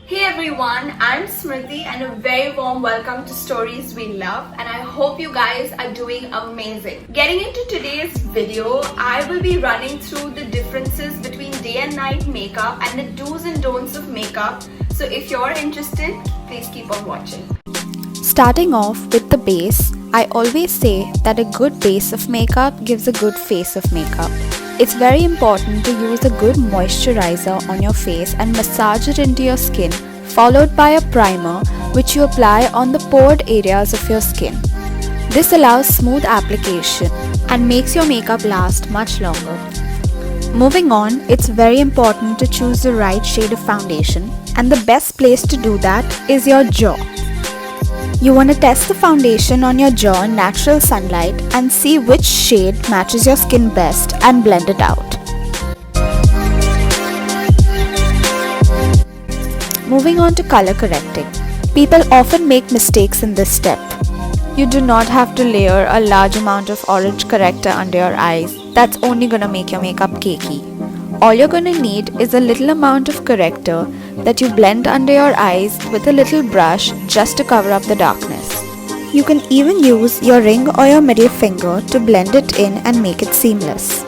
Hey everyone, I'm Smriti and a very warm welcome to Stories We Love, and I hope you guys are doing amazing. Getting into today's video, I will be running through the differences between day and night makeup and the do's and don'ts of makeup. So if you're interested, please keep on watching. Starting off with the base, I always say that a good base of makeup gives a good face of makeup. It's very important to use a good moisturizer on your face and massage it into your skin, followed by a primer which you apply on the pored areas of your skin. This allows smooth application and makes your makeup last much longer. Moving on, it's very important to choose the right shade of foundation, and the best place to do that is your jaw. You want to test the foundation on your jaw in natural sunlight and see which shade matches your skin best and blend it out. Moving on to color correcting. People often make mistakes in this step. You do not have to layer a large amount of orange corrector under your eyes. That's only gonna make your makeup cakey. All you're gonna need is a little amount of corrector that you blend under your eyes with a little brush just to cover up the darkness. You can even use your ring or your middle finger to blend it in and make it seamless.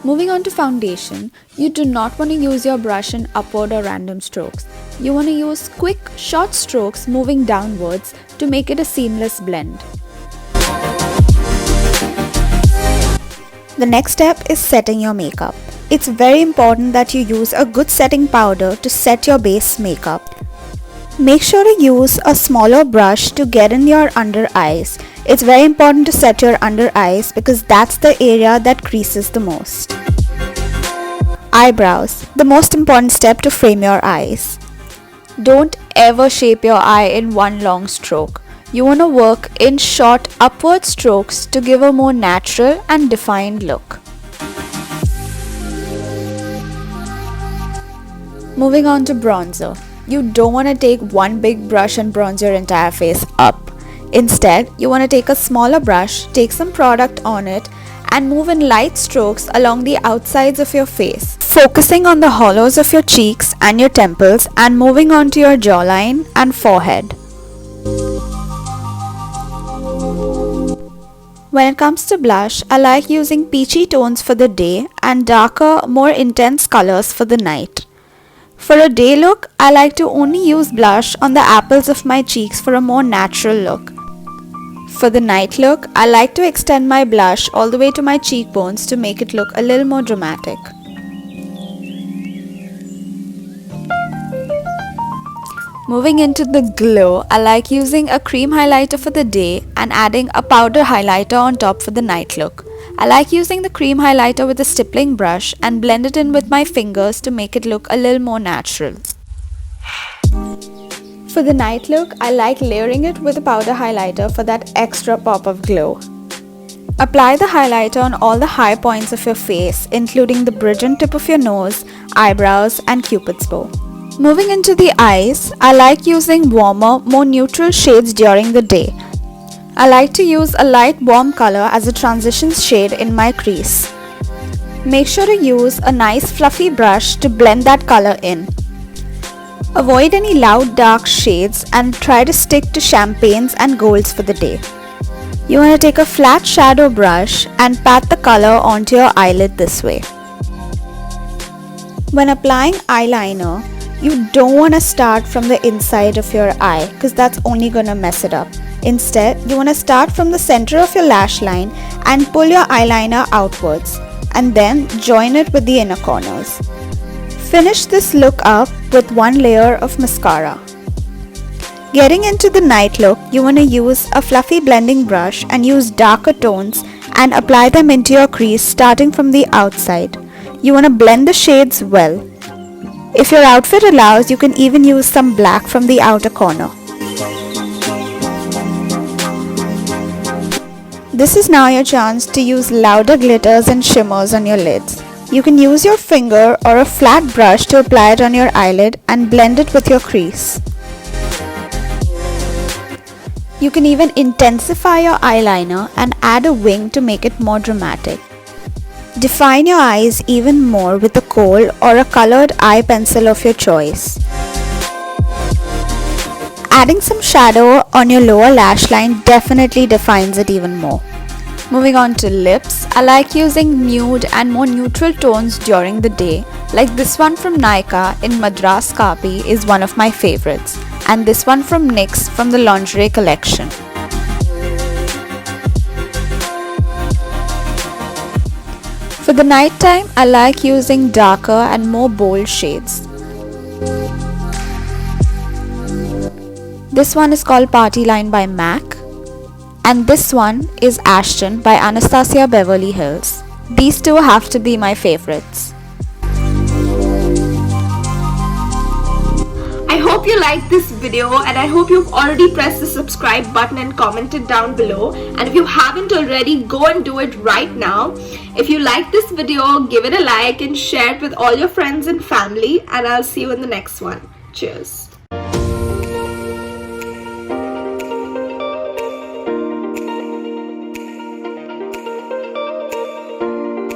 Moving on to foundation, you do not want to use your brush in upward or random strokes. You want to use quick, short strokes moving downwards to make it a seamless blend. The next step is setting your makeup. It's very important that you use a good setting powder to set your base makeup. Make sure to use a smaller brush to get in your under eyes. It's very important to set your under eyes because that's the area that creases the most. Eyebrows, the most important step to frame your eyes. Don't ever shape your eye in one long stroke. You want to work in short upward strokes to give a more natural and defined look. Moving on to bronzer. You don't want to take one big brush and bronze your entire face up. Instead, you want to take a smaller brush, take some product on it, and move in light strokes along the outsides of your face, focusing on the hollows of your cheeks and your temples and moving on to your jawline and forehead. When it comes to blush, I like using peachy tones for the day and darker, more intense colors for the night. For a day look, I like to only use blush on the apples of my cheeks for a more natural look. For the night look, I like to extend my blush all the way to my cheekbones to make it look a little more dramatic. Moving into the glow, I like using a cream highlighter for the day and adding a powder highlighter on top for the night look. I like using the cream highlighter with a stippling brush and blend it in with my fingers to make it look a little more natural. For the night look, I like layering it with a powder highlighter for that extra pop of glow. Apply the highlighter on all the high points of your face, including the bridge and tip of your nose, eyebrows, and cupid's bow. Moving into the eyes, I like using warmer, more neutral shades during the day. I like to use a light warm color as a transition shade in my crease. Make sure to use a nice fluffy brush to blend that color in. Avoid any loud dark shades and try to stick to champagnes and golds for the day. You want to take a flat shadow brush and pat the color onto your eyelid this way. When applying eyeliner, you don't want to start from the inside of your eye because that's only going to mess it up. Instead, you want to start from the center of your lash line and pull your eyeliner outwards and then join it with the inner corners. Finish this look up with one layer of mascara. Getting into the night look, you want to use a fluffy blending brush and use darker tones and apply them into your crease starting from the outside. You want to blend the shades well. If your outfit allows, you can even use some black from the outer corner. This is now your chance to use louder glitters and shimmers on your lids. You can use your finger or a flat brush to apply it on your eyelid and blend it with your crease. You can even intensify your eyeliner and add a wing to make it more dramatic. Define your eyes even more with a kohl or a colored eye pencil of your choice. Adding some shadow on your lower lash line definitely defines it even more. Moving on to lips, I like using nude and more neutral tones during the day. Like this one from Nykaa in Madras Kapi is one of my favorites, and this one from NYX from the lingerie collection. For the night time, I like using darker and more bold shades. This one is called Party Line by MAC, and this one is Ashton by Anastasia Beverly Hills. These two have to be my favorites. I hope you liked this video, and I hope you've already pressed the subscribe button and commented down below. And if you haven't already, go and do it right now. If you like this video, give it a like and share it with all your friends and family, and I'll see you in the next one. Cheers.